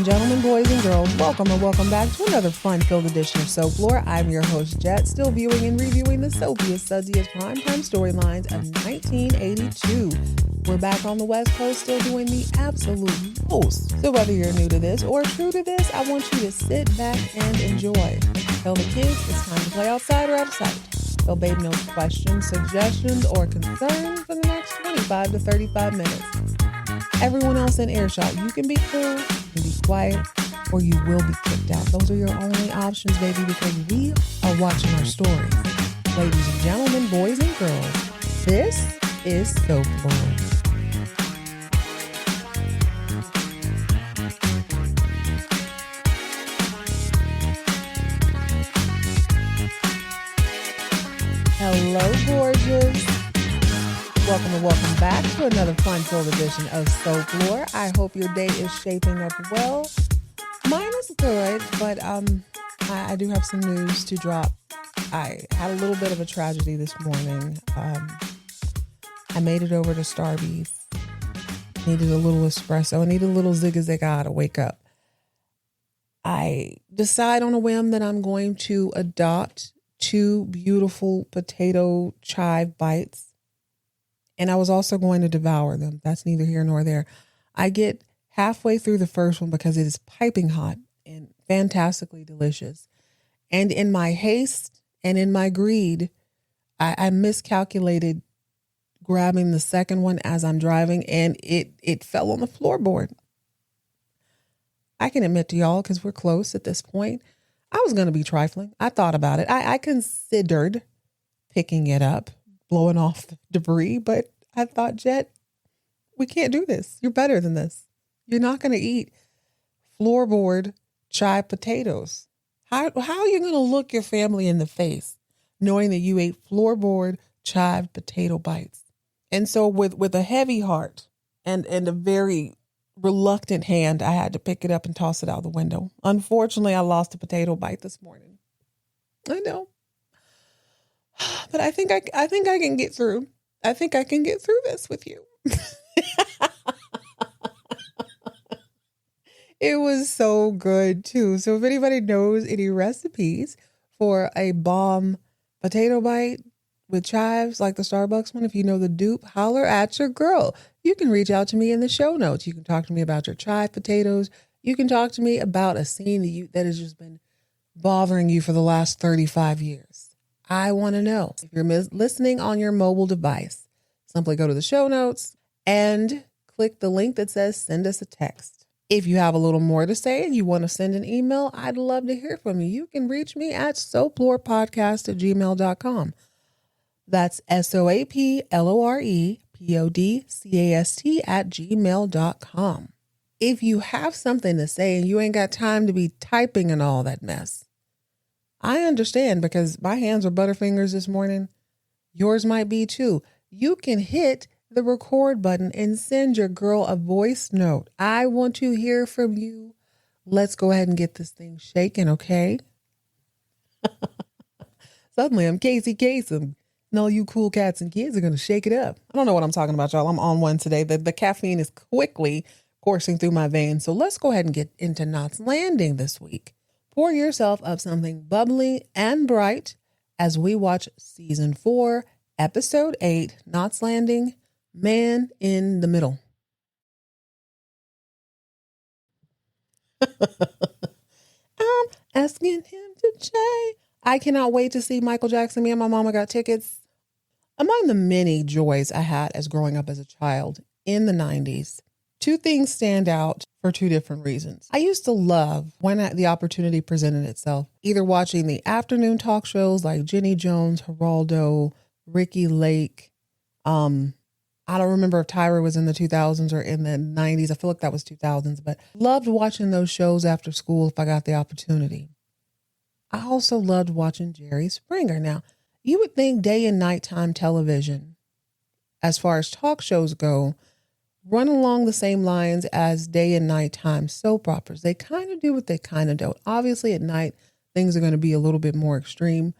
gentlemen, boys and girls, welcome and welcome back to another fun-filled edition of Soap Lore. I'm your host, Jet, still viewing and reviewing the soapiest, sudsiest primetime storylines of 1982. We're back on the West Coast, still doing the absolute most. So whether you're new to this or true to this, I want you to sit back and enjoy. Tell the kids it's time to play outside or out of sight. Tell babe no questions, suggestions, or concerns for the next 25 to 35 minutes. Everyone else in earshot, you can be cool, you can be quiet, or you will be kicked out. Those are your only options, baby, because we are watching our stories. Ladies and gentlemen, boys and girls, this is Soap Lore. Hello, gorgeous. Welcome and welcome back to another fun-filled edition of Soap Lore. I hope your day is shaping up well. Mine is good, but I do have some news to drop. I had a little bit of a tragedy this morning. I made it over to Starbucks. Needed a little espresso. I needed a little zigga-zigga to wake up. I decide on a whim that I'm going to adopt 2 beautiful potato chive bites. And I was also going to devour them. That's neither here nor there. I get halfway through the first one because it is piping hot and fantastically delicious. And in my haste and in my greed, I miscalculated grabbing the second one as I'm driving, and it fell on the floorboard. I can admit to y'all, because we're close at this point, I was going to be trifling. I thought about it. I considered picking it up, blowing off the debris, but I thought, Jet, we can't do this. You're better than this. You're not going to eat floorboard chive potatoes. How are you going to look your family in the face knowing that you ate floorboard chive potato bites? And so with a heavy heart and a very reluctant hand, I had to pick it up and toss it out the window. Unfortunately, I lost a potato bite this morning. I know. But I think I can get through. I think I can get through this with you. It was so good too. So if anybody knows any recipes for a bomb potato bite with chives like the Starbucks one, if you know the dupe, holler at your girl. You can reach out to me in the show notes. You can talk to me about your chive potatoes. You can talk to me about a scene that has just been bothering you for the last 35 years. I want to know. If you're listening on your mobile device, simply go to the show notes and click the link that says send us a text. If you have a little more to say and you want to send an email, I'd love to hear from you. You can reach me at soaplorepodcast@gmail.com. That's soaplorepodcast@gmail.com. If you have something to say and you ain't got time to be typing and all that mess, I understand, because my hands are butterfingers this morning. Yours might be too. You can hit the record button and send your girl a voice note. I want to hear from you. Let's go ahead and get this thing shaking, okay? Suddenly I'm Casey Kasem, and all you cool cats and kids are going to shake it up. I don't know what I'm talking about, y'all. I'm on one today. The caffeine is quickly coursing through my veins. So let's go ahead and get into Knots Landing this week. Pour yourself up something bubbly and bright as we watch Season 4, Episode 8, Knots Landing, Man in the Middle. I'm asking him to change. I cannot wait to see Michael Jackson. Me and my mama got tickets. Among the many joys I had as growing up as a child in the 90s, 2 things stand out for 2 different reasons. I used to love when the opportunity presented itself, either watching the afternoon talk shows like Jenny Jones, Geraldo, Ricky Lake. I don't remember if Tyra was in the 2000s or in the 90s. I feel like that was 2000s, but loved watching those shows after school if I got the opportunity. I also loved watching Jerry Springer. Now, you would think day and nighttime television, as far as talk shows go, run along the same lines as day and nighttime soap operas. They kind of do what they kind of don't. Obviously, at night, things are going to be a little bit more extreme.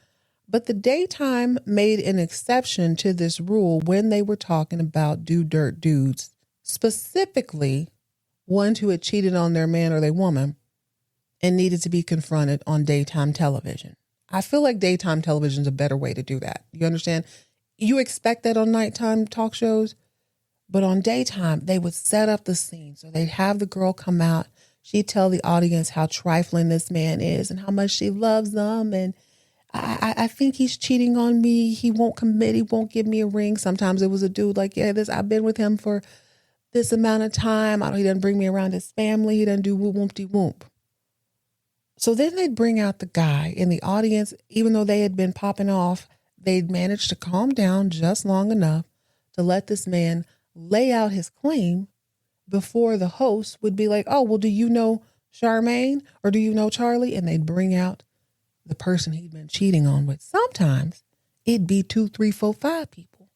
But the daytime made an exception to this rule when they were talking about do dirt dudes, specifically ones who had cheated on their man or their woman and needed to be confronted on daytime television. I feel like daytime television is a better way to do that. You understand? You expect that on nighttime talk shows, but on daytime, they would set up the scene. So they'd have the girl come out. She'd tell the audience how trifling this man is and how much she loves them. And I think he's cheating on me. He won't commit. He won't give me a ring. Sometimes it was a dude like, yeah, I've been with him for this amount of time. He doesn't bring me around his family. He doesn't do whoop-whoop-de-whoop. So then they'd bring out the guy in the audience. Even though they had been popping off, they'd managed to calm down just long enough to let this man lay out his claim before the host would be like, oh, well, do you know Charmaine or do you know Charlie? And they'd bring out the person he'd been cheating on with. Sometimes it'd be 2, 3, 4, 5 people.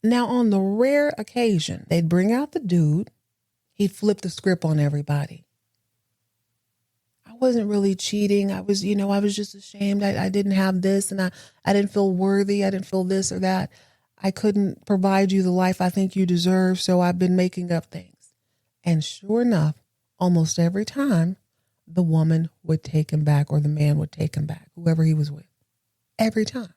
Now, on the rare occasion, they'd bring out the dude. He'd flip the script on everybody. I wasn't really cheating. I was just ashamed. I didn't have this and I didn't feel worthy. I didn't feel this or that. I couldn't provide you the life I think you deserve. So I've been making up things. And sure enough, almost every time the woman would take him back or the man would take him back, whoever he was with. Every time.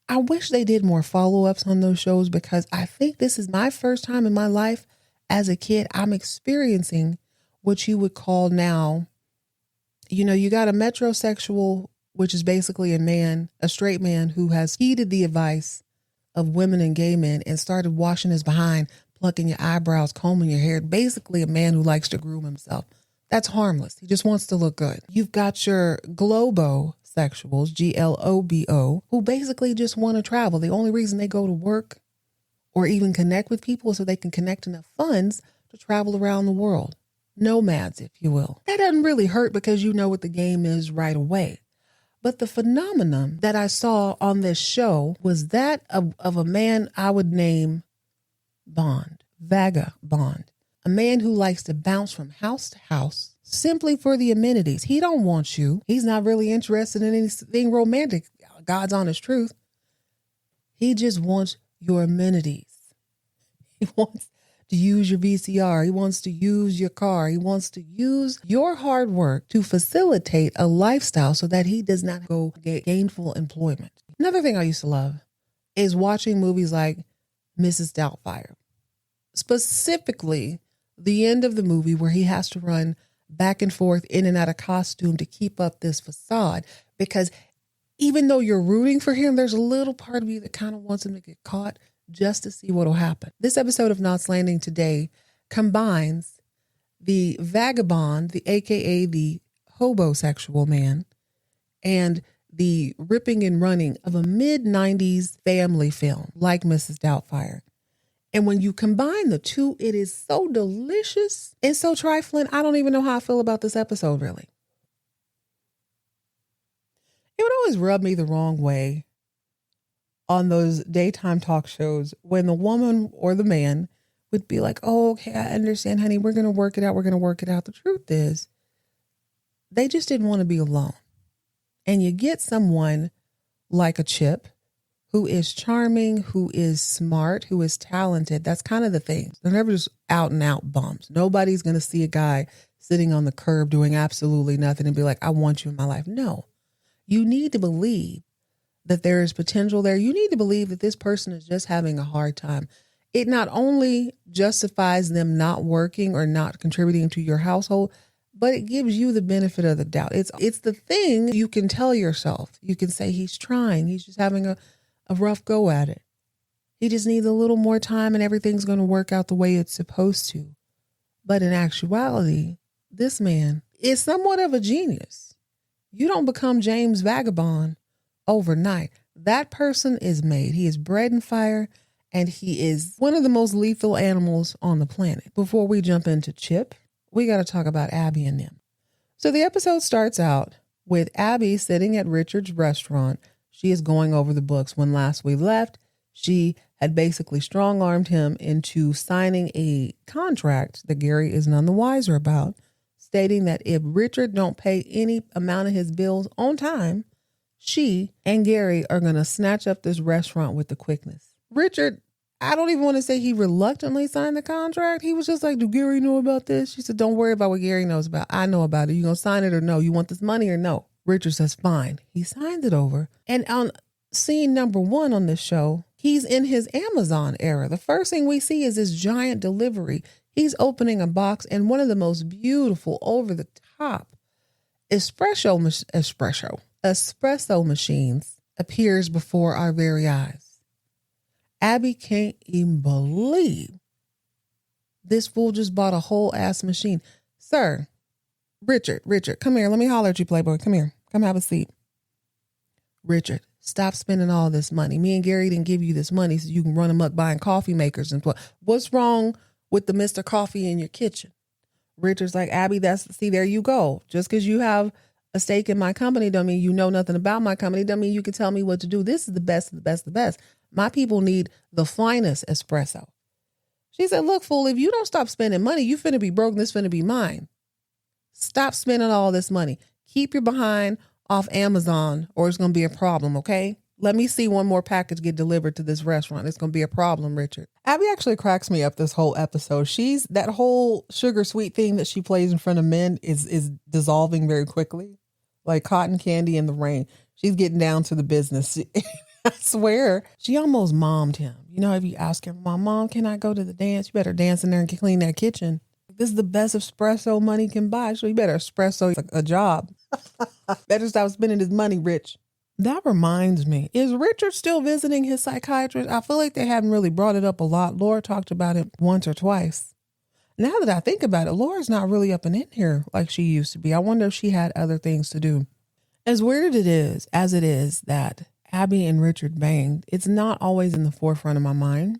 I wish they did more follow-ups on those shows because I think this is my first time in my life as a kid. I'm experiencing what you would call now, you got a metrosexual, which is basically a straight man who has heeded the advice of women and gay men and started washing his behind, plucking your eyebrows, combing your hair. Basically a man who likes to groom himself. That's harmless. He just wants to look good. You've got your globosexuals, Globo, who basically just want to travel. The only reason they go to work or even connect with people is so they can connect enough funds to travel around the world. Nomads, if you will. That doesn't really hurt because you know what the game is right away. But the phenomenon that I saw on this show was that of a man I would name vagabond. A man who likes to bounce from house to house simply for the amenities. He don't want you. He's not really interested in anything romantic. God's honest truth. He just wants your amenities. He wants to use your VCR. He wants to use your car. He wants to use your hard work to facilitate a lifestyle so that he does not go get gainful employment. Another thing I used to love is watching movies like Mrs. Doubtfire. Specifically, the end of the movie where he has to run back and forth in and out of costume to keep up this facade. Because even though you're rooting for him, there's a little part of you that kind of wants him to get caught just to see what will happen. This episode of Knots Landing today combines the vagabond, the AKA the hobosexual man, and the ripping and running of a mid-90s family film like Mrs. Doubtfire. And when you combine the two, it is so delicious and so trifling. I don't even know how I feel about this episode, really. It would always rub me the wrong way on those daytime talk shows when the woman or the man would be like, oh, okay, I understand, honey. We're going to work it out. We're going to work it out. The truth is, they just didn't want to be alone. And you get someone like a Chip who is charming, who is smart, who is talented. That's kind of the thing. They're never just out and out bums. Nobody's going to see a guy sitting on the curb doing absolutely nothing and be like, I want you in my life. No, you need to believe that there is potential there. You need to believe that this person is just having a hard time. It not only justifies them not working or not contributing to your household, but it gives you the benefit of the doubt. It's the thing you can tell yourself. You can say he's trying. He's just having a rough go at it. He just needs a little more time and everything's going to work out the way it's supposed to. But in actuality, this man is somewhat of a genius. You don't become James Vagabond overnight. That person is made. He is bred in fire and he is one of the most lethal animals on the planet. Before we jump into Chip, we got to talk about Abby and them. So the episode starts out with Abby sitting at Richard's restaurant. She is going over the books. When last we left, she had basically strong-armed him into signing a contract that Gary is none the wiser about, stating that if Richard don't pay any amount of his bills on time, she and Gary are going to snatch up this restaurant with the quickness. Richard, I don't even want to say he reluctantly signed the contract. He was just like, do Gary know about this? She said, don't worry about what Gary knows about. I know about it. You going to sign it or no? You want this money or no? Richard says, fine. He signs it over. And on scene number 1 on this show, he's in his Amazon era. The first thing we see is this giant delivery. He's opening a box, and one of the most beautiful, over-the-top espresso machines appears before our very eyes. Abby can't even believe this fool just bought a whole ass machine. Sir, Richard, come here. Let me holler at you, Playboy. Come here. Come have a seat. Richard, stop spending all this money. Me and Gary didn't give you this money so you can run amok buying coffee makers and what's wrong with the Mr. Coffee in your kitchen? Richard's like, Abby, there you go. Just because you have a stake in my company don't mean you know nothing about my company. Don't mean you can tell me what to do. This is the best of the best of the best. My people need the finest espresso. She said, look, fool, if you don't stop spending money, you finna be broke and this finna be mine. Stop spending all this money. Keep your behind off Amazon or it's going to be a problem, okay? Let me see one more package get delivered to this restaurant. It's going to be a problem, Richard. Abby actually cracks me up this whole episode. That whole sugar sweet thing that she plays in front of men is dissolving very quickly. Like cotton candy in the rain. She's getting down to the business. I swear, she almost mommed him. You know, if you ask her, Mom, can I go to the dance? You better dance in there and clean that kitchen. This is the best espresso money can buy. So you better espresso a job. Better stop spending his money, Rich. That reminds me, is Richard still visiting his psychiatrist? I feel like they haven't really brought it up a lot. Laura talked about it once or twice. Now that I think about it, Laura's not really up and in here like she used to be. I wonder if she had other things to do. As weird as it is that Abby and Richard banged, it's not always in the forefront of my mind,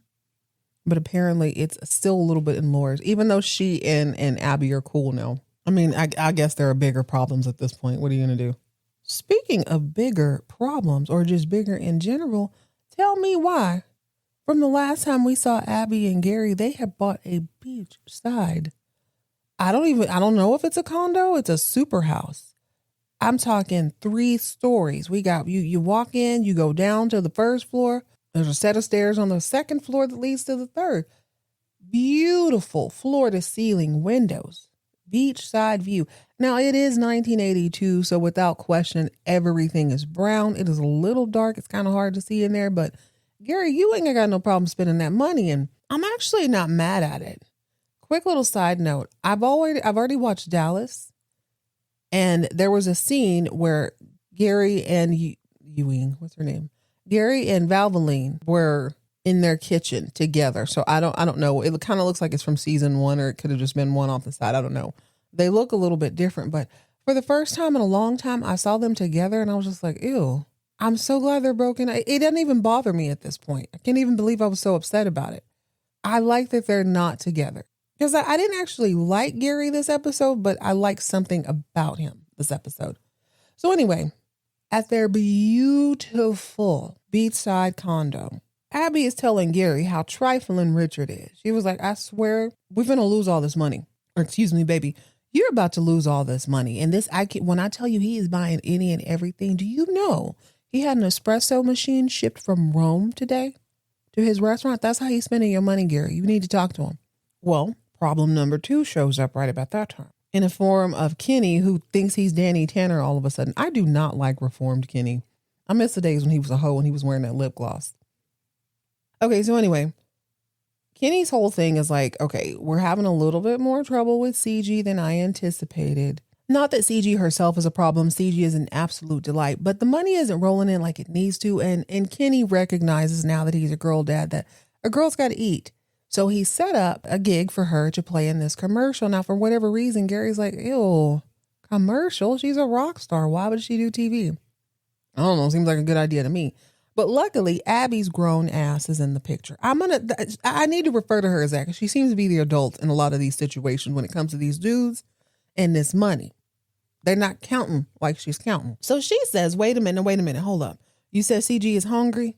but apparently it's still a little bit in Laura's, even though she and Abby are cool now. I mean, I guess there are bigger problems at this point. What are you going to do? Speaking of bigger problems or just bigger in general, tell me why. From the last time we saw Abby and Gary, they have bought a beachside. I don't know if it's a condo. It's a super house. I'm talking 3 stories. We got you walk in, you go down to the first floor. There's a set of stairs on the second floor that leads to the third. Beautiful floor to ceiling windows, beachside view. Now it is 1982, so without question, everything is brown. It is a little dark. It's kind of hard to see in there, but Gary, you ain't got no problem spending that money, and I'm actually not mad at it. Quick little side note: I've already watched Dallas. And there was a scene where Gary and Ewing, what's her name? Gary and Valvoline were in their kitchen together. So I don't know. It kind of looks like it's from season 1, or it could have just been one off the side. I don't know. They look a little bit different, but for the first time in a long time, I saw them together and I was just like, ew, I'm so glad they're broken. It doesn't even bother me at this point. I can't even believe I was so upset about it. I like that they're not together. Because I didn't actually like Gary this episode, but I like something about him this episode. So anyway, at their beautiful beachside condo, Abby is telling Gary how trifling Richard is. She was like, I swear, we're going to lose all this money. Or excuse me, baby, you're about to lose all this money. And when I tell you he is buying any and everything, do you know he had an espresso machine shipped from Rome today to his restaurant? That's how he's spending your money, Gary. You need to talk to him. Well, problem number 2 shows up right about that time in the form of Kenny, who thinks he's Danny Tanner all of a sudden. I do not like reformed Kenny. I miss the days when he was a hoe and he was wearing that lip gloss. Okay, so anyway, Kenny's whole thing is like, okay, we're having a little bit more trouble with CG than I anticipated. Not that CG herself is a problem. CG is an absolute delight, but the money isn't rolling in like it needs to. And Kenny recognizes now that he's a girl dad that a girl's got to eat. So he set up a gig for her to play in this commercial. Now, for whatever reason, Gary's like, ew, commercial? She's a rock star. Why would she do TV? I don't know. Seems like a good idea to me. But luckily, Abby's grown ass is in the picture. I need to refer to her as that because she seems to be the adult in a lot of these situations when it comes to these dudes and this money. They're not counting like she's counting. So she says, wait a minute, hold up. You said CG is hungry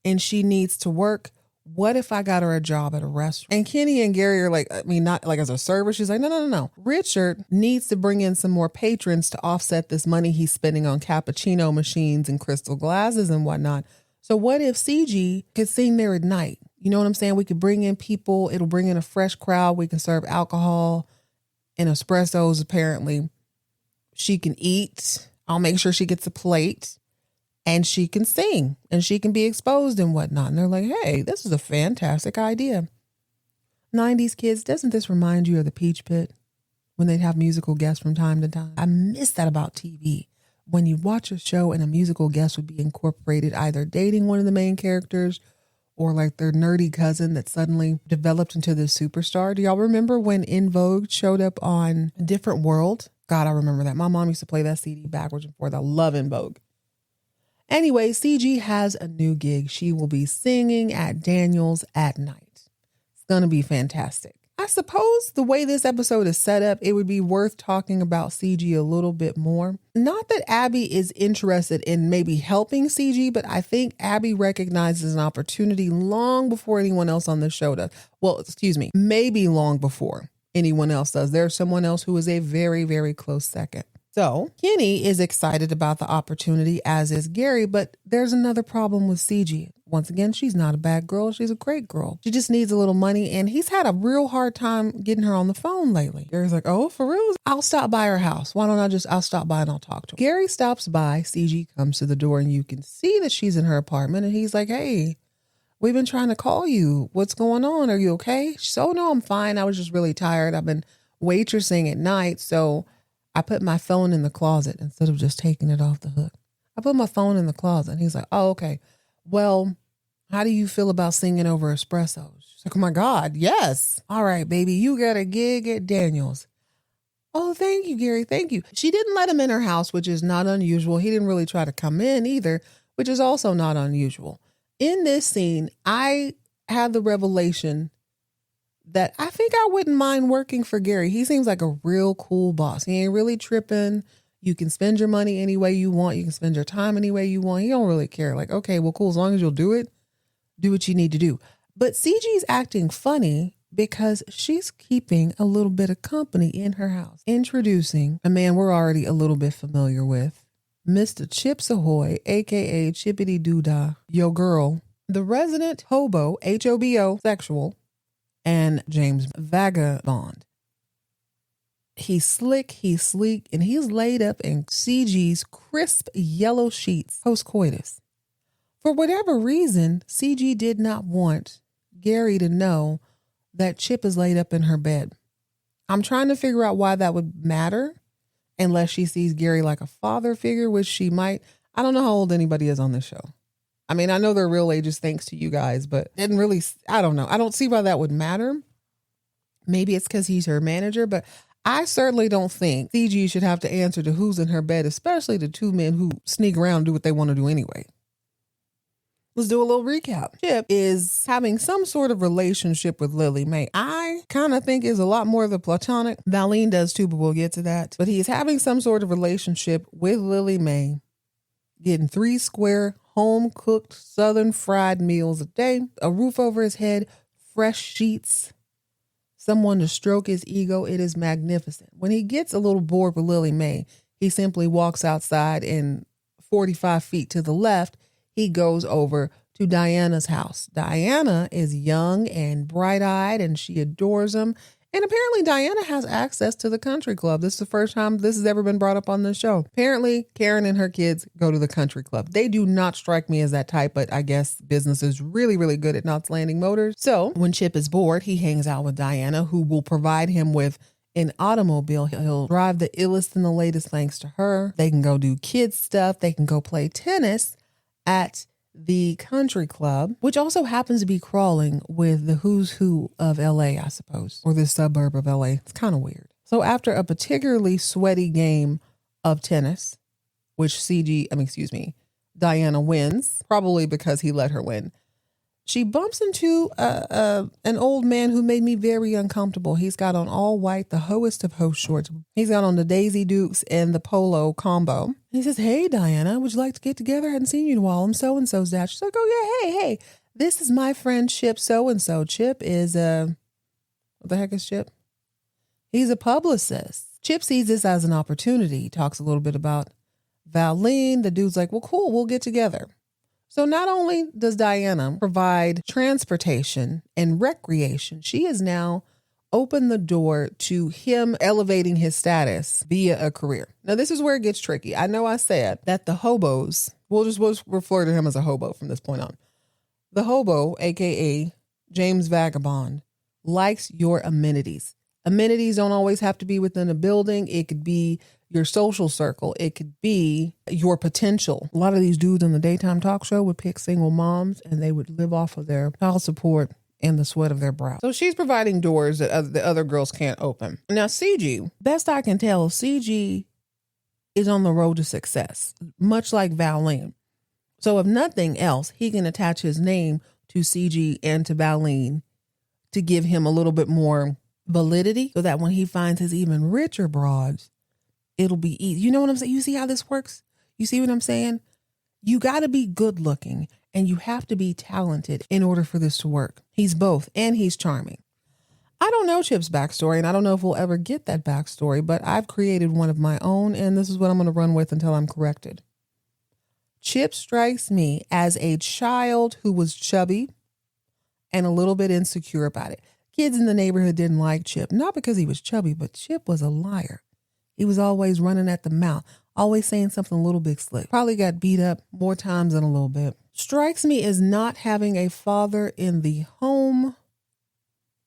and she needs to work. What if I got her a job at a restaurant? And Kenny and Gary are like, not like as a server. She's like, no. Richard needs to bring in some more patrons to offset this money he's spending on cappuccino machines and crystal glasses and whatnot. So what if CG could sing there at night? You know what I'm saying? We could bring in people. It'll bring in a fresh crowd. We can serve alcohol and espressos, apparently. She can eat. I'll make sure she gets a plate. And she can sing. And she can be exposed and whatnot. And they're like, hey, this is a fantastic idea. 90s kids, doesn't this remind you of the Peach Pit? When they'd have musical guests from time to time. I miss that about TV. When you watch a show and a musical guest would be incorporated, either dating one of the main characters or like their nerdy cousin that suddenly developed into this superstar. Do y'all remember when In Vogue showed up on A Different World? God, I remember that. My mom used to play that CD backwards and forth. I love In Vogue. Anyway, CG has a new gig. She will be singing at Daniel's at night. It's going to be fantastic. I suppose the way this episode is set up, it would be worth talking about CG a little bit more. Not that Abby is interested in maybe helping CG, but I think Abby recognizes an opportunity long before anyone else on the show does. Well, excuse me, maybe long before anyone else does. There's someone else who is a very, very close second. So Kenny is excited about the opportunity, as is Gary, but there's another problem with CG. Once again, she's not a bad girl. She's a great girl. She just needs a little money, and he's had a real hard time getting her on the phone lately. Gary's like, oh, for real? I'll stop by her house. Why don't I'll stop by and I'll talk to her. Gary stops by. CG comes to the door, and you can see that she's in her apartment, and he's like, hey, we've been trying to call you. What's going on? Are you okay? She's, oh, no, I'm fine. I was just really tired. I've been waitressing at night, so I put my phone in the closet instead of just taking it off the hook. I put my phone in the closet. And he's like, oh, okay. Well, how do you feel about singing over espressos? She's like, oh my God, yes. All right, baby, you got a gig at Daniel's. Oh, thank you, Gary. Thank you. She didn't let him in her house, which is not unusual. He didn't really try to come in either, which is also not unusual. In this scene, I had the revelation that I think I wouldn't mind working for Gary. He seems like a real cool boss. He ain't really tripping. You can spend your money any way you want. You can spend your time any way you want. He don't really care. Like, okay, well, cool. As long as you'll do it, do what you need to do. But CG's acting funny because she's keeping a little bit of company in her house. Introducing a man we're already a little bit familiar with, Mr. Chips Ahoy, a.k.a. Chippity Doodah, yo girl, the resident hobo, H-O-B-O, sexual, and James Vagabond. He's slick, he's sleek, and he's laid up in CG's crisp yellow sheets post-coitus. For whatever reason, CG did not want Gary to know that Chip is laid up in her bed. I'm trying to figure out why that would matter, unless she sees Gary like a father figure, which she might. I don't know how old anybody is on this show. I mean, I know their real ages thanks to you guys, but didn't really, I don't know. I don't see why that would matter. Maybe it's because he's her manager, but I certainly don't think CG should have to answer to who's in her bed, especially the two men who sneak around and do what they want to do anyway. Let's do a little recap. Chip is having some sort of relationship with Lily Mae. I kind of think is a lot more of the platonic. Valine does too, but we'll get to that. But he's having some sort of relationship with Lily Mae, getting 3 square home-cooked Southern fried meals a day, a roof over his head, fresh sheets, someone to stroke his ego. It is magnificent. When he gets a little bored with Lily Mae, he simply walks outside and 45 feet to the left, he goes over to Diana's house. Diana is young and bright-eyed, and she adores him. And apparently Diana has access to the country club. This is the first time this has ever been brought up on this show. Apparently, Karen and her kids go to the country club. They do not strike me as that type, but I guess business is really, really good at Knots Landing Motors. So when Chip is bored, he hangs out with Diana, who will provide him with an automobile. He'll drive the illest and the latest thanks to her. They can go do kids stuff. They can go play tennis at the country club, which also happens to be crawling with the who's who of LA, I suppose, or this suburb of LA. It's kind of weird. So after a particularly sweaty game of tennis, which Diana wins, probably because he let her win, she bumps into an old man who made me very uncomfortable. He's got on all white, the hoest of host shorts. He's got on the Daisy Dukes and the polo combo. He says, hey, Diana, would you like to get together? I hadn't seen you in a while. I'm so-and-so's dad. She's like, oh, yeah, hey, this is my friend Chip so-and-so. Chip is what the heck is Chip? He's a publicist. Chip sees this as an opportunity. He talks a little bit about Valine. The dude's like, well, cool, we'll get together. So not only does Diana provide transportation and recreation, she has now opened the door to him elevating his status via a career. Now, this is where it gets tricky. I know I said that the hobos, we'll refer to him as a hobo from this point on. The hobo, aka James Vagabond, likes your amenities. Amenities don't always have to be within a building. It could be your social circle. It could be your potential. A lot of these dudes on the daytime talk show would pick single moms and they would live off of their child support and the sweat of their brow. So she's providing doors that the other girls can't open. Now, CG, best I can tell, CG is on the road to success, much like Valine. So if nothing else, he can attach his name to CG and to Valine to give him a little bit more validity so that when he finds his even richer broads, it'll be easy. You know what I'm saying? You see how this works? You see what I'm saying? You got to be good looking and you have to be talented in order for this to work. He's both and he's charming. I don't know Chip's backstory and I don't know if we'll ever get that backstory, but I've created one of my own and this is what I'm going to run with until I'm corrected. Chip strikes me as a child who was chubby and a little bit insecure about it. Kids in the neighborhood didn't like Chip, not because he was chubby, but Chip was a liar. He was always running at the mouth, always saying something a little bit slick. Probably got beat up more times than a little bit. Strikes me as not having a father in the home.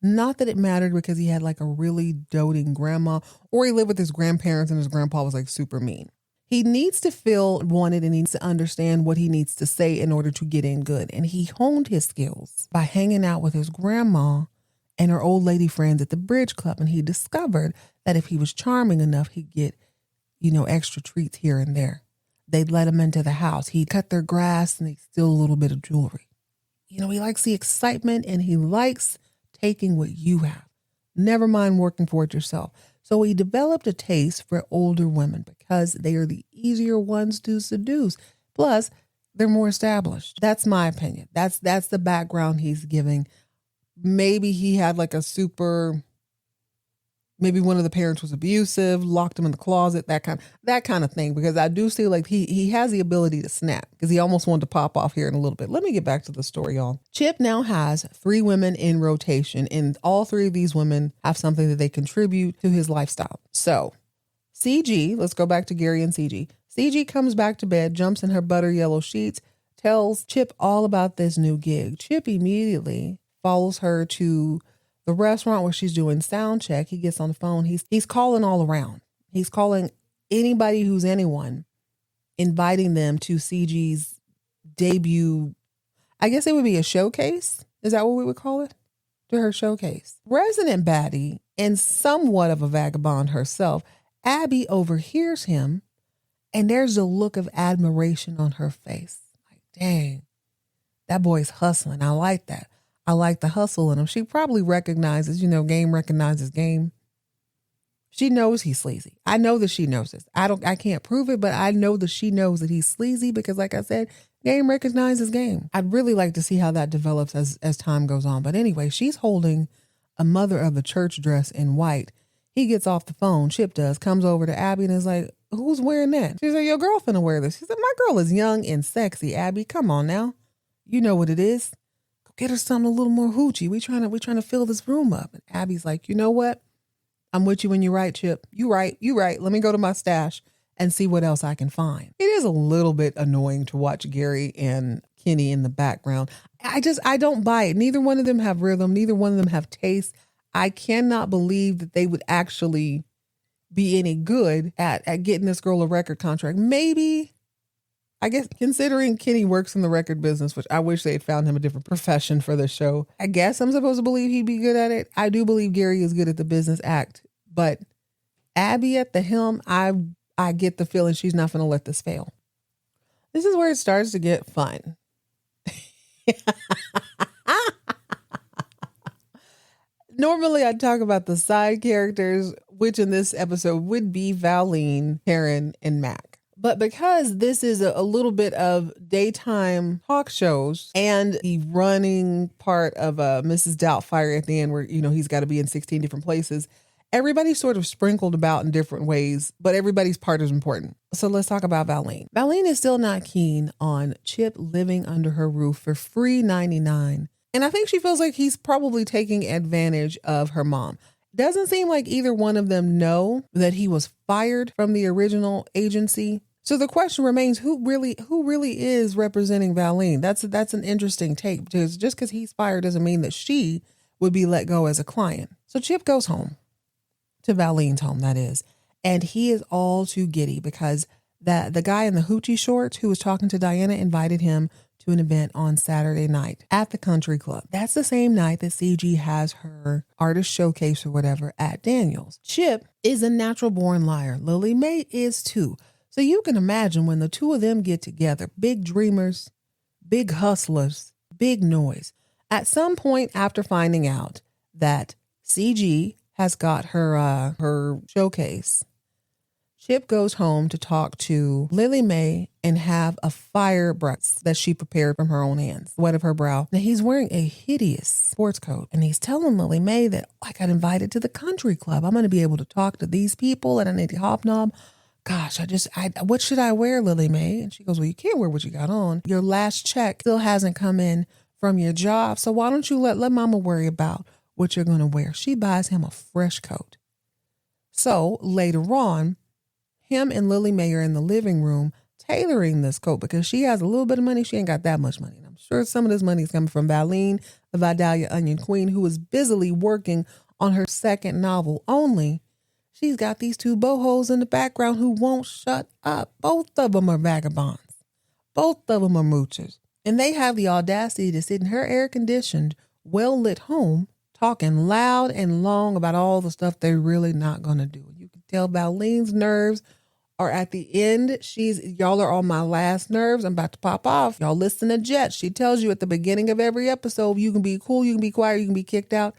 Not that it mattered because he had like a really doting grandma or he lived with his grandparents and his grandpa was like super mean. He needs to feel wanted and needs to understand what he needs to say in order to get in good. And he honed his skills by hanging out with his grandma and her old lady friends at the bridge club. And he discovered that if he was charming enough, he'd get, extra treats here and there. They'd let him into the house. He'd cut their grass and they'd steal a little bit of jewelry. He likes the excitement and he likes taking what you have. Never mind working for it yourself. So he developed a taste for older women because they are the easier ones to seduce. Plus, they're more established. That's my opinion. That's the background he's giving. Maybe he had like maybe one of the parents was abusive, locked him in the closet, that kind of thing. Because I do see like he has the ability to snap because he almost wanted to pop off here in a little bit. Let me get back to the story, y'all. Chip now has 3 women in rotation and all 3 of these women have something that they contribute to his lifestyle. So CG, let's go back to Gary and CG. CG comes back to bed, jumps in her butter yellow sheets, tells Chip all about this new gig. Chip immediately follows her to the restaurant where she's doing sound check. He gets on the phone. He's calling all around. He's calling anybody who's anyone, inviting them to CG's debut. I guess it would be a showcase. Is that what we would call it? To her showcase. Resident baddie and somewhat of a vagabond herself, Abby overhears him and there's a look of admiration on her face. Like, dang, that boy's hustling. I like that. I like the hustle in him. She probably recognizes, game recognizes game. She knows he's sleazy. I know that she knows this. I can't prove it, but I know that she knows that he's sleazy because like I said, game recognizes game. I'd really like to see how that develops as time goes on. But anyway, she's holding a mother of the church dress in white. He gets off the phone. Chip does, comes over to Abby and is like, who's wearing that? She's like, your girlfriend will wear this. She said, my girl is young and sexy, Abby. Come on now. You know what it is. Get her something a little more hoochie. We trying to fill this room up. And Abby's like, you know what? I'm with you when you're right, Chip. You right. Let me go to my stash and see what else I can find. It is a little bit annoying to watch Gary and Kenny in the background. I don't buy it. Neither one of them have rhythm. Neither one of them have taste. I cannot believe that they would actually be any good at getting this girl a record contract. Maybe, I guess, considering Kenny works in the record business, which I wish they had found him a different profession for this show. I guess I'm supposed to believe he'd be good at it. I do believe Gary is good at the business act, but Abby at the helm, I get the feeling she's not going to let this fail. This is where it starts to get fun. Normally I'd talk about the side characters, which in this episode would be Valine, Karen, and Mac. But because this is a little bit of daytime talk shows and the running part of Mrs. Doubtfire at the end where, he's got to be in 16 different places. Everybody's sort of sprinkled about in different ways, but everybody's part is important. So let's talk about Valine. Valine is still not keen on Chip living under her roof for free 99. And I think she feels like he's probably taking advantage of her mom. Doesn't seem like either one of them know that he was fired from the original agency. So the question remains, who really is representing Valine? That's an interesting take, because just because he's fired doesn't mean that she would be let go as a client. So Chip goes home, to Valine's home, that is, and he is all too giddy because the guy in the hoochie shorts who was talking to Diana invited him to an event on Saturday night at the country club. That's the same night that CG has her artist showcase or whatever at Daniel's. Chip is a natural born liar. Lily Mae is too. So you can imagine when the two of them get together, big dreamers, big hustlers, big noise. At some point after finding out that CG has got her showcase, Chip goes home to talk to Lily Mae and have a fire breakfast that she prepared from her own hands, wet of her brow. Now he's wearing a hideous sports coat and he's telling Lily Mae that I got invited to the country club. I'm going to be able to talk to these people and I need to hobnob. Gosh, what should I wear, Lily Mae? And she goes, well, you can't wear what you got on. Your last check still hasn't come in from your job. So why don't you let mama worry about what you're going to wear? She buys him a fresh coat. So later on, him and Lily Mae are in the living room tailoring this coat because she has a little bit of money. She ain't got that much money. And I'm sure some of this money is coming from Valine, the Vidalia Onion Queen, who is busily working on her second novel. Only she's got these two bohos in the background who won't shut up. Both of them are vagabonds. Both of them are moochers. And they have the audacity to sit in her air-conditioned, well-lit home talking loud and long about all the stuff they're really not going to do. You can tell Valine's nerves are at the end. Y'all are on my last nerves. I'm about to pop off. Y'all listen to Jet. She tells you at the beginning of every episode, you can be cool, you can be quiet, you can be kicked out.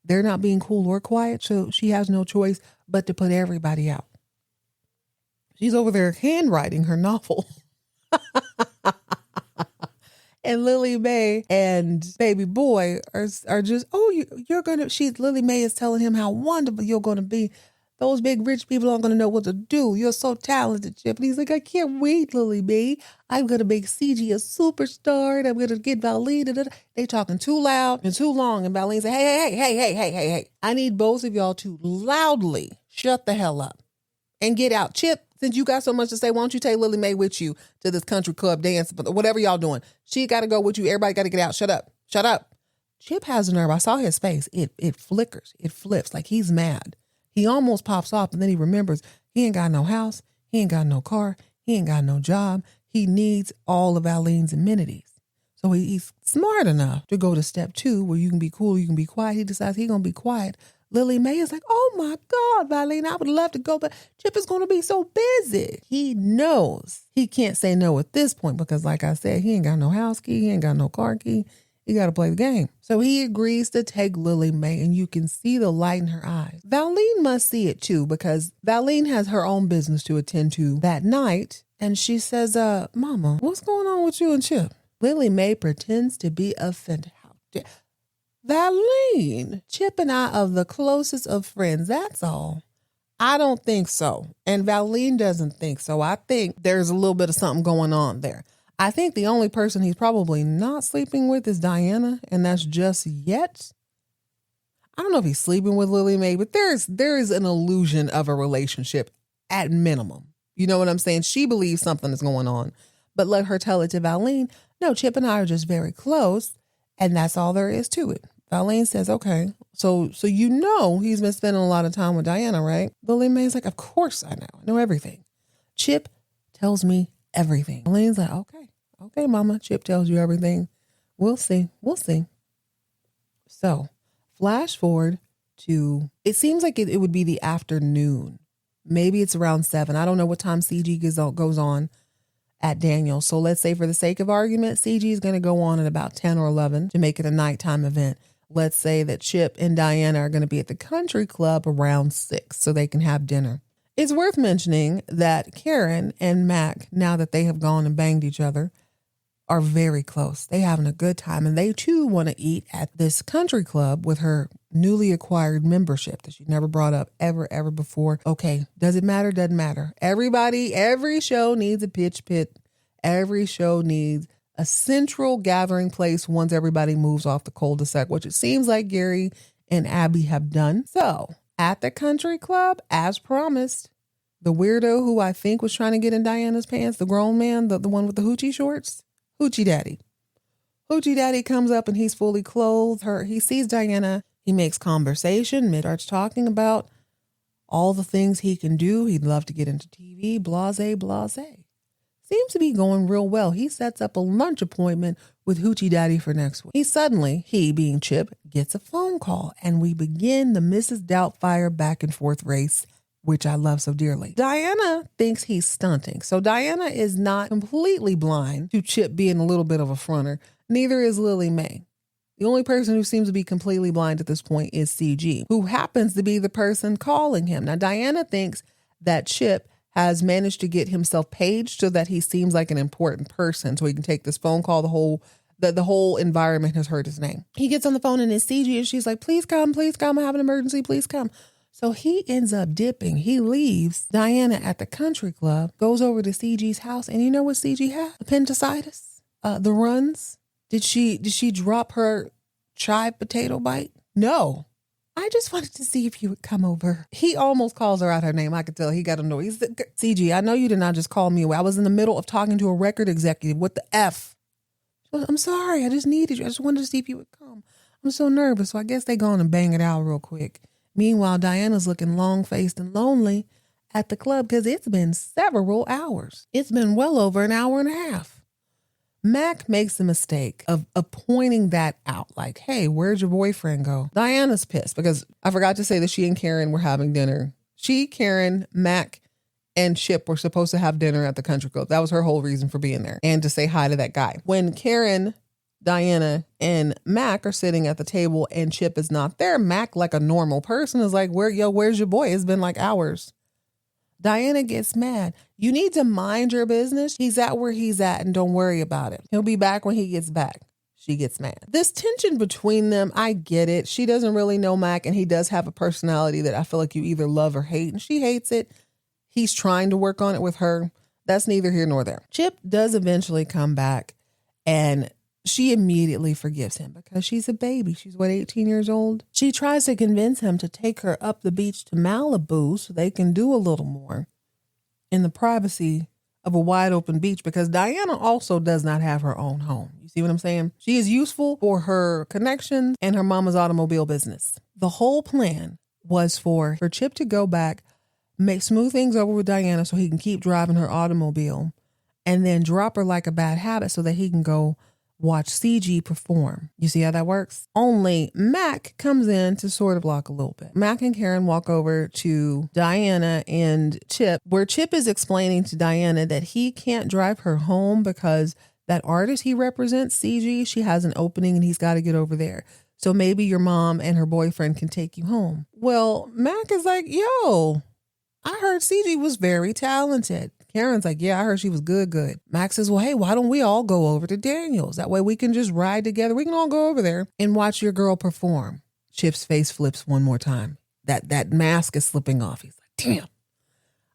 They're not being cool or quiet, so she has no choice but to put everybody out. She's over there handwriting her novel. And Lily Mae and baby boy are just, Lily Mae is telling him how wonderful you're going to be. Those big rich people aren't going to know what to do. You're so talented, Chip. And he's like, I can't wait, Lily Mae. I'm going to make CG a superstar and I'm going to get Valine. They talking too loud and too long. And Valine's like, hey. I need both of y'all to loudly shut the hell up and get out. Chip, since you got so much to say, why don't you take Lily Mae with you to this country club dance, whatever y'all doing. She got to go with you. Everybody got to get out. Shut up. Chip has a nerve. I saw his face. It flickers. It flips like he's mad. He almost pops off and then he remembers he ain't got no house. He ain't got no car. He ain't got no job. He needs all of Valine's amenities. So he's smart enough to go to step 2 where you can be cool, you can be quiet. He decides he's going to be quiet. Lily Mae is like, oh my God, Valine, I would love to go, but Chip is going to be so busy. He knows he can't say no at this point because, like I said, he ain't got no house key, he ain't got no car key. You got to play the game. So he agrees to take Lily Mae, and you can see the light in her eyes. Valine must see it too because Valine has her own business to attend to that night. And she says, Mama, what's going on with you and Chip? Lily Mae pretends to be offended. Valine, Chip and I are the closest of friends. That's all. I don't think so. And Valine doesn't think so. I think there's a little bit of something going on there. I think the only person he's probably not sleeping with is Diana, and that's just yet. I don't know if he's sleeping with Lily Mae, but there is an illusion of a relationship at minimum. You know what I'm saying? She believes something is going on, but let her tell it to Valine. No, Chip and I are just very close, and that's all there is to it. Valine says, okay, so you know he's been spending a lot of time with Diana, right? Lily Mae's like, of course I know everything. Chip tells me everything. Valine's like, okay, Mama. Chip tells you everything. We'll see. So, flash forward to, it seems like it would be the afternoon. Maybe it's around 7. I don't know what time CG goes on at Daniel. So let's say for the sake of argument, CG is going to go on at about 10 or 11 to make it a nighttime event. Let's say that Chip and Diana are going to be at the country club around 6 so they can have dinner. It's worth mentioning that Karen and Mac, now that they have gone and banged each other, are very close. They having a good time, and they too want to eat at this country club with her newly acquired membership that she never brought up ever before. Okay, does it matter? Doesn't matter. Every show needs a pitch pit. Every show needs a central gathering place once everybody moves off the cul-de-sac, which it seems like Gary and Abby have done. So at the country club, as promised, the weirdo who I think was trying to get in Diana's pants, the grown man, the one with the hoochie shorts, Hoochie Daddy. Hoochie Daddy comes up and he's fully clothed. He sees Diana. He makes conversation. Starts talking about all the things he can do. He'd love to get into TV. Blase. Seems to be going real well. He sets up a lunch appointment with Hoochie Daddy for next week. He being Chip, gets a phone call, and we begin the Mrs. Doubtfire back and forth race, which I love so dearly. Diana thinks he's stunting. So Diana is not completely blind to Chip being a little bit of a fronter. Neither is Lily Mae. The only person who seems to be completely blind at this point is CG, who happens to be the person calling him. Now, Diana thinks that Chip has managed to get himself paged so that he seems like an important person so he can take this phone call. The whole environment has heard his name. He gets on the phone and it's CG and she's like, please come, I have an emergency, please come. So he ends up dipping. He leaves Diana at the country club, goes over to CG's house, and you know what CG had? Appendicitis? The runs? Did she drop her chive potato bite? No. I just wanted to see if you would come over. He almost calls her out her name. I could tell he got annoyed. He's CG, I know you did not just call me away. I was in the middle of talking to a record executive. What the F? I'm sorry. I just needed you. I just wanted to see if you would come. I'm so nervous. So I guess they gone and bang it out real quick. Meanwhile, Diana's looking long-faced and lonely at the club because it's been several hours. It's been well over an hour and a half. Mac makes the mistake of pointing that out. Like, hey, where'd your boyfriend go? Diana's pissed because I forgot to say that she and Karen were having dinner. Karen, Mac, and Chip were supposed to have dinner at the country club. That was her whole reason for being there, and to say hi to that guy. When Karen, Diana, and Mac are sitting at the table and Chip is not there, Mac, like a normal person, is like, where's your boy? It's been like hours. Diana gets mad. You need to mind your business. He's at where he's at and don't worry about it. He'll be back when he gets back. She gets mad. This tension between them, I get it. She doesn't really know Mac, and he does have a personality that I feel like you either love or hate, and she hates it. He's trying to work on it with her. That's neither here nor there. Chip does eventually come back, and she immediately forgives him because she's a baby. She's 18 years old? She tries to convince him to take her up the beach to Malibu so they can do a little more in the privacy of a wide open beach, because Diana also does not have her own home. You see what I'm saying? She is useful for her connections and her mama's automobile business. The whole plan was for Chip to go back, smooth things over with Diana so he can keep driving her automobile, and then drop her like a bad habit so that he can go watch CG perform. You see how that works? Only Mac comes in to sort of block a little bit. Mac and Karen walk over to Diana and Chip, where Chip is explaining to Diana that he can't drive her home because that artist he represents, CG, she has an opening and he's got to get over there. So maybe your mom and her boyfriend can take you home. Well, Mac is like, yo, I heard CG was very talented. Karen's like, yeah, I heard she was good. Max says, well, hey, why don't we all go over to Daniel's? That way we can just ride together. We can all go over there and watch your girl perform. Chip's face flips one more time. That mask is slipping off. He's like, damn.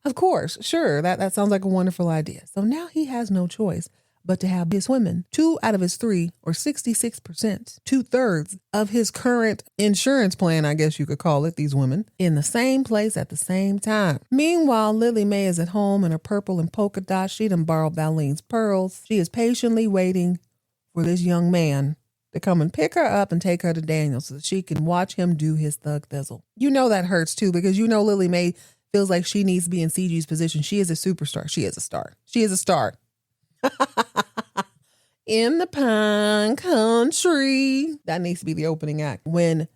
Of course, sure, that sounds like a wonderful idea. So now he has no choice but to have his women, 2 out of his 3, or 66%, 2/3 of his current insurance plan, I guess you could call it, these women, in the same place at the same time. Meanwhile, Lily Mae is at home in her purple and polka dots. She done borrowed Balene's pearls. She is patiently waiting for this young man to come and pick her up and take her to Daniel so that she can watch him do his thug thizzle. You know that hurts too, because you know Lily Mae feels like she needs to be in CG's position. She is a superstar. She is a star. She is a star. In the Pine Country. That needs to be the opening act. When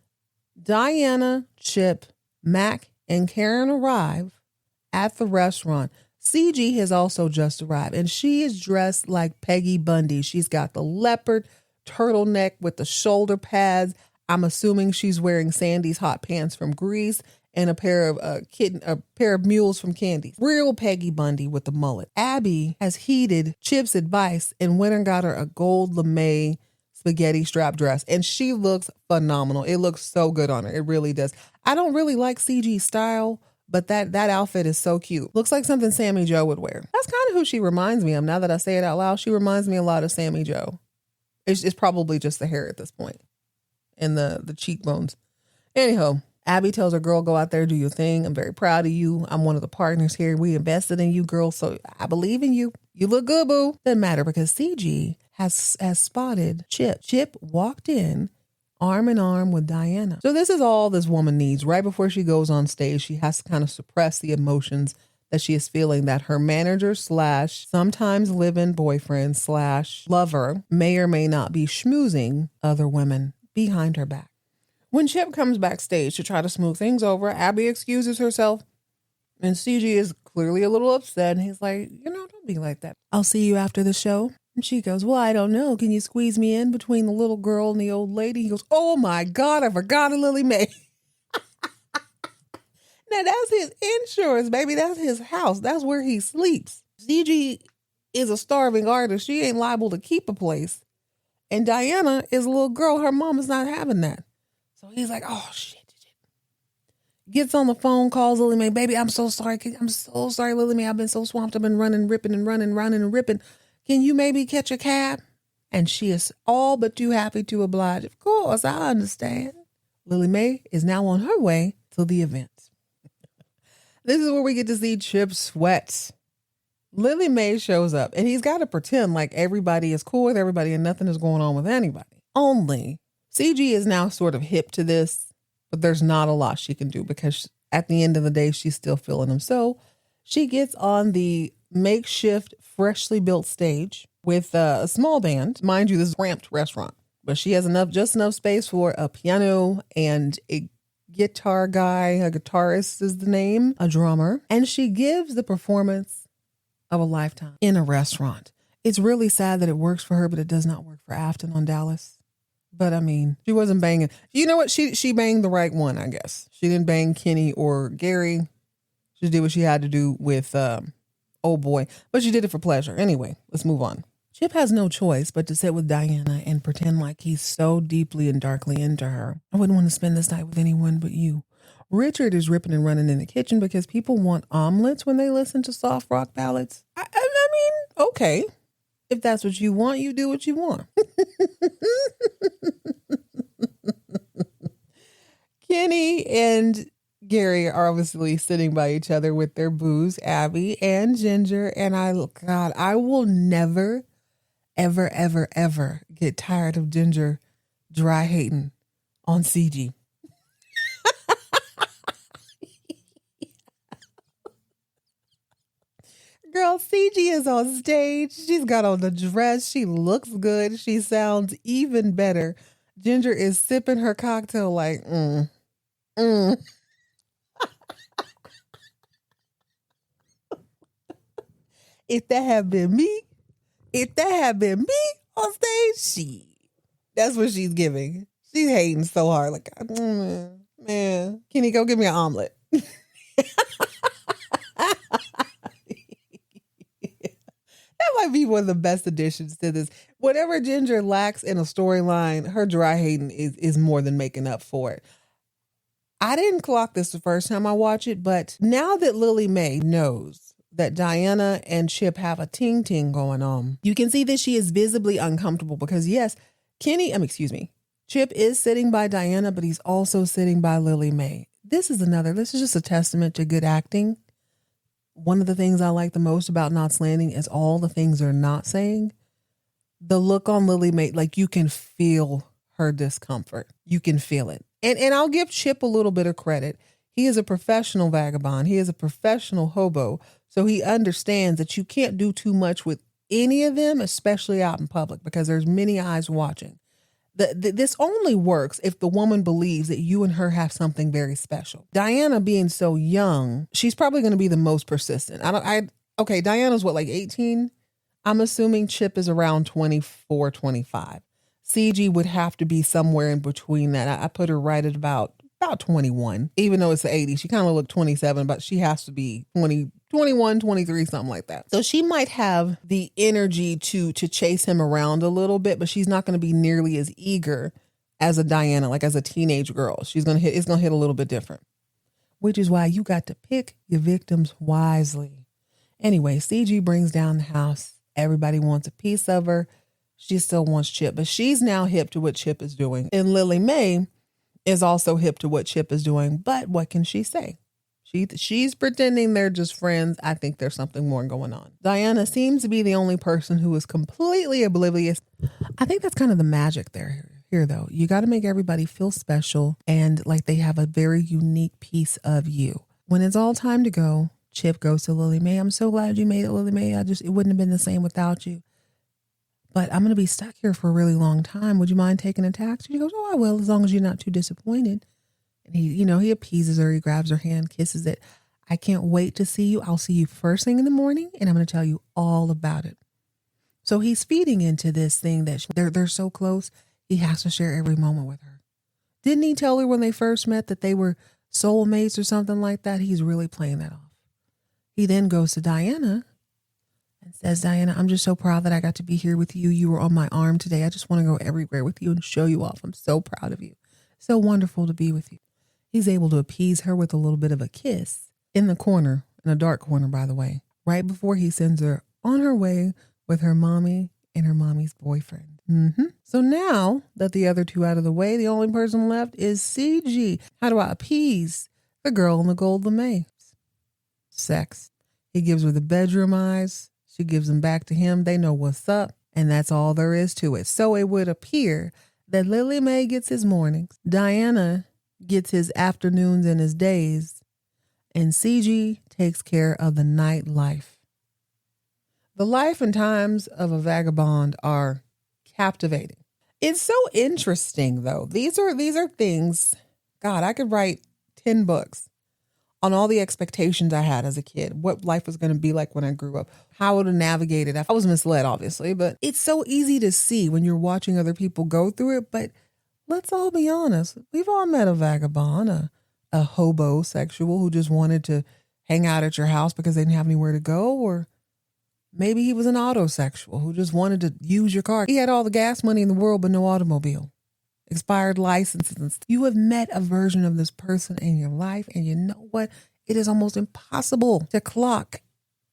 Diana, Chip, Mac, and Karen arrive at the restaurant, CG has also just arrived, and she is dressed like Peggy Bundy. She's got the leopard turtleneck with the shoulder pads. I'm assuming she's wearing Sandy's hot pants from Grease, and a pair of mules from Candy. Real Peggy Bundy with the mullet. Abby has heeded Chip's advice and went and got her a gold lame spaghetti strap dress, and she looks phenomenal. It looks so good on her. It really does. I don't really like CG style, but that outfit is so cute. Looks like something Sammy Joe would wear. That's kind of who she reminds me of. Now that I say it out loud, she reminds me a lot of Sammy Joe. It's probably just the hair at this point and the cheekbones. Anyhow, Abby tells her, girl, go out there, do your thing. I'm very proud of you. I'm one of the partners here. We invested in you, girl, so I believe in you. You look good, boo. Doesn't matter because CG has spotted Chip. Chip walked in arm in arm with Diana. So this is all this woman needs. Right before she goes on stage, she has to kind of suppress the emotions that she is feeling that her manager / sometimes live-in boyfriend / lover may or may not be schmoozing other women behind her back. When Chip comes backstage to try to smooth things over, Abby excuses herself, and CG is clearly a little upset, and he's like, don't be like that. I'll see you after the show. And she goes, well, I don't know. Can you squeeze me in between the little girl and the old lady? He goes, oh my God, I forgot a Lily Mae. Now that's his insurance, baby. That's his house. That's where he sleeps. CG is a starving artist. She ain't liable to keep a place. And Diana is a little girl. Her mom is not having that. So he's like, oh, shit. Gets on the phone, calls Lily Mae. Baby, I'm so sorry. I'm so sorry, Lily Mae. I've been so swamped. I've been running, ripping and running, running and ripping. Can you maybe catch a cab? And she is all but too happy to oblige. Of course, I understand. Lily Mae is now on her way to the event. This is where we get to see Chip sweat. Lily Mae shows up, and he's got to pretend like everybody is cool with everybody and nothing is going on with anybody. Only CG is now sort of hip to this, but there's not a lot she can do because at the end of the day, she's still feeling him. So she gets on the makeshift, freshly built stage with a small band. Mind you, this is a cramped restaurant, but she has just enough space for a piano and a guitar guy. A guitarist is the name, a drummer. And she gives the performance of a lifetime in a restaurant. It's really sad that it works for her, but it does not work for Afton on Dallas. But I mean, she wasn't banging. You know what? She banged the right one, I guess. She didn't bang Kenny or Gary. She did what she had to do with old boy, but she did it for pleasure. Anyway, let's move on. Chip has no choice but to sit with Diana and pretend like he's so deeply and darkly into her. I wouldn't want to spend this night with anyone but you. Richard is ripping and running in the kitchen because people want omelets when they listen to soft rock ballads. I mean, okay. If that's what you want, you do what you want. Kenny and Gary are obviously sitting by each other with their booze, Abby and Ginger. And I will never, ever, ever, ever get tired of Ginger dry hating on CG. Girl, CG is on stage. She's got on the dress. She looks good. She sounds even better. Ginger is sipping her cocktail like, If that had been me on stage, that's what she's giving. She's hating so hard. Like, man, Kenny, go give me an omelet. That might be one of the best additions to this. Whatever Ginger lacks in a storyline, her dry hating is more than making up for it. I didn't clock this the first time I watched it, but now that Lily Mae knows that Diana and Chip have a ting-ting going on, you can see that she is visibly uncomfortable because yes, Chip is sitting by Diana, but he's also sitting by Lily Mae. This is just a testament to good acting. One of the things I like the most about Knots Landing is all the things they're not saying. The look on Lily Mae, like you can feel her discomfort. You can feel it. And I'll give Chip a little bit of credit. He is a professional vagabond. He is a professional hobo. So he understands that you can't do too much with any of them, especially out in public, because there's many eyes watching. This only works if the woman believes that you and her have something very special. Diana being so young, she's probably going to be the most persistent. Okay, Diana's what, like 18? I'm assuming Chip is around 24, 25. CG would have to be somewhere in between that. I put her right at about about 21. Even though it's the 80s, she kind of looked 27, but she has to be 20, 21, 23, something like that. So she might have the energy to chase him around a little bit, but she's not going to be nearly as eager as a Diana, like as a teenage girl. It's going to hit a little bit different, which is why you got to pick your victims wisely. Anyway, CG brings down the house. Everybody wants a piece of her. She still wants Chip, but she's now hip to what Chip is doing. And Lily Mae is also hip to what Chip is doing. But what can she say? She's pretending they're just friends. I think there's something more going on. Diana seems to be the only person who is completely oblivious. I think that's kind of the magic here though. You got to make everybody feel special and like they have a very unique piece of you. When it's all time to go, Chip goes to Lily Mae. I'm so glad you made it, Lily Mae. It wouldn't have been the same without you. But I'm going to be stuck here for a really long time. Would you mind taking a taxi? She goes, oh, I will, as long as you're not too disappointed. And he appeases her. He grabs her hand, kisses it. I can't wait to see you. I'll see you first thing in the morning, and I'm going to tell you all about it. So he's feeding into this thing that they're so close. He has to share every moment with her. Didn't he tell her when they first met that they were soulmates or something like that? He's really playing that off. He then goes to Diana and says, Diana, I'm just so proud that I got to be here with you. You were on my arm today. I just want to go everywhere with you and show you off. I'm so proud of you. So wonderful to be with you. He's able to appease her with a little bit of a kiss in the corner, in a dark corner, by the way, right before he sends her on her way with her mommy and her mommy's boyfriend. So now that the other two out of the way, the only person left is CG. How do I appease the girl in the gold lame? Sex. He gives her the bedroom eyes. She gives them back to him. They know what's up, and that's all there is to it. So it would appear that Lily Mae gets his mornings, Diana gets his afternoons and his days, and CG takes care of the nightlife. The life and times of a vagabond are captivating. It's so interesting, though. These are things, God, I could write 10 books on all the expectations I had as a kid, what life was going to be like when I grew up, how to navigate it. I was misled, obviously, but it's so easy to see when you're watching other people go through it. But let's all be honest. We've all met a vagabond, a hobosexual who just wanted to hang out at your house because they didn't have anywhere to go. Or maybe he was an autosexual who just wanted to use your car. He had all the gas money in the world, but no automobile. Expired licenses. You have met a version of this person in your life, and you know what? It is almost impossible to clock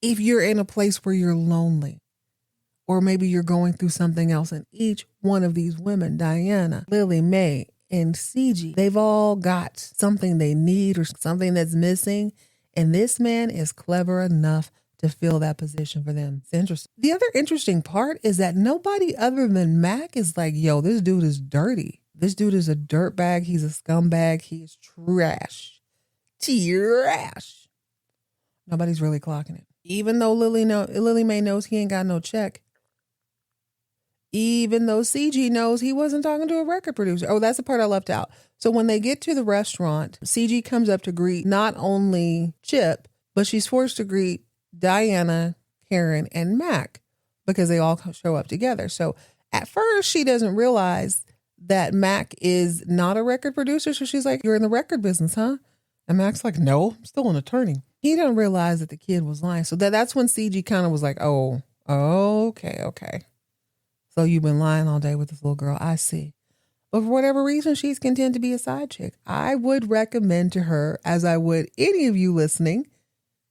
if you're in a place where you're lonely, or maybe you're going through something else. And each one of these women, Diana, Lily Mae, and CG, they've all got something they need or something that's missing, and this man is clever enough to fill that position for them. It's interesting. The other interesting part is that nobody other than Mac is like, yo, this dude is dirty. This dude is a dirtbag. He's a scumbag. He is trash. Trash. Nobody's really clocking it. Even though Lily Mae knows he ain't got no check. Even though CG knows he wasn't talking to a record producer. Oh, that's the part I left out. So when they get to the restaurant, CG comes up to greet not only Chip, but she's forced to greet Diana, Karen, and Mac because they all show up together. So at first she doesn't realize that Mac is not a record producer. So she's like, you're in the record business, huh? And Mac's like, no, I'm still an attorney. He didn't realize that the kid was lying. So that's when CG kind of was like, oh, okay. So you've been lying all day with this little girl. I see. But for whatever reason, she's content to be a side chick. I would recommend to her, as I would any of you listening,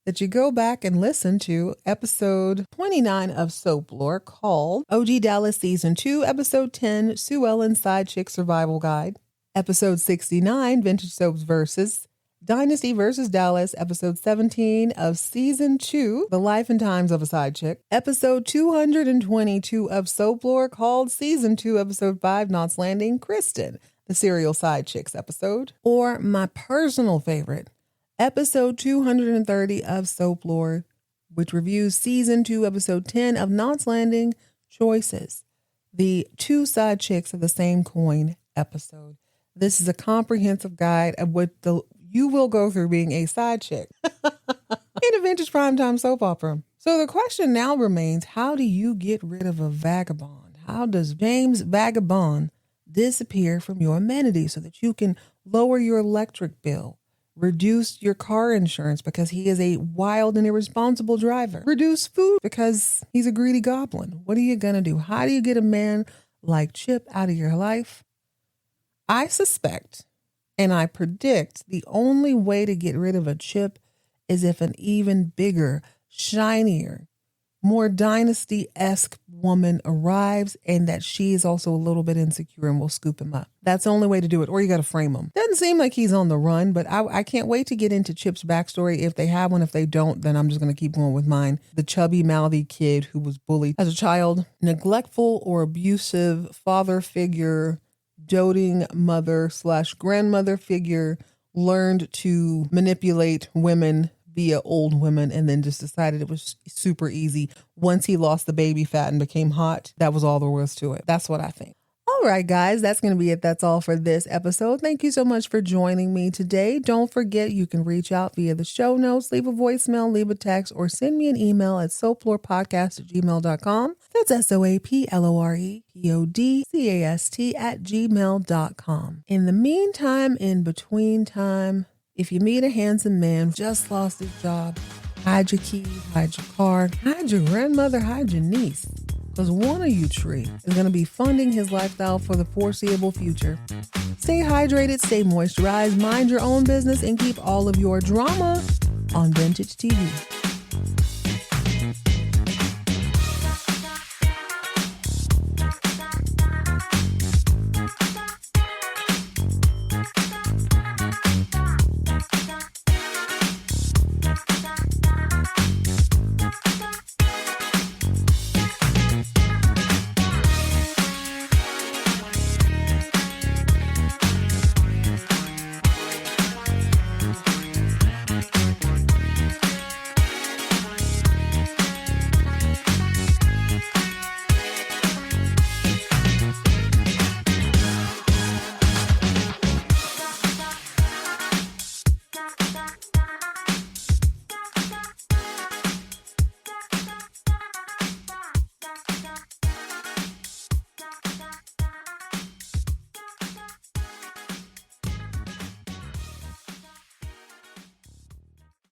that you go back and listen to episode 29 of Soap Lore called OG Dallas Season 2, Episode 10, Sue Ellen's Side Chick Survival Guide, Episode 69, Vintage Soaps versus Dynasty versus Dallas, Episode 17 of Season 2, The Life and Times of a Side Chick, Episode 222 of Soap Lore called Season 2, Episode 5, Knots Landing, Kristen, the Serial Side Chicks episode, or my personal favorite, Episode 230 of Soap Lore, which reviews Season 2, Episode 10 of Knots Landing, Choices, the two side chicks of the same coin episode. This is a comprehensive guide of what you will go through being a side chick in a vintage primetime soap opera. So the question now remains, how do you get rid of a vagabond? How does James Vagabond disappear from your amenities so that you can lower your electric bill, reduce your car insurance because he is a wild and irresponsible driver, reduce food because he's a greedy goblin. What are you going to do? How do you get a man like Chip out of your life? I suspect and I predict the only way to get rid of a Chip is if an even bigger, shinier, more dynasty-esque woman arrives and that she is also a little bit insecure and will scoop him up. That's the only way to do it, or you got to frame him. Doesn't seem like he's on the run, but I can't wait to get into Chip's backstory. If they have one, if they don't, then I'm just going to keep going with mine. The chubby, mouthy kid who was bullied as a child, neglectful or abusive father figure, doting mother/grandmother figure, learned to manipulate women via old women, and then just decided it was super easy. Once he lost the baby fat and became hot, that was all there was to it. That's what I think. All right, guys, that's going to be it. That's all for this episode. Thank you so much for joining me today. Don't forget, you can reach out via the show notes, leave a voicemail, leave a text, or send me an email at soaploorepodcast@gmail.com. That's soaploorepodcast@gmail.com. In the meantime, in between time, if you meet a handsome man, just lost his job, hide your keys, hide your car, hide your grandmother, hide your niece. Because one of you three is going to be funding his lifestyle for the foreseeable future. Stay hydrated, stay moisturized, mind your own business, and keep all of your drama on Vintage TV.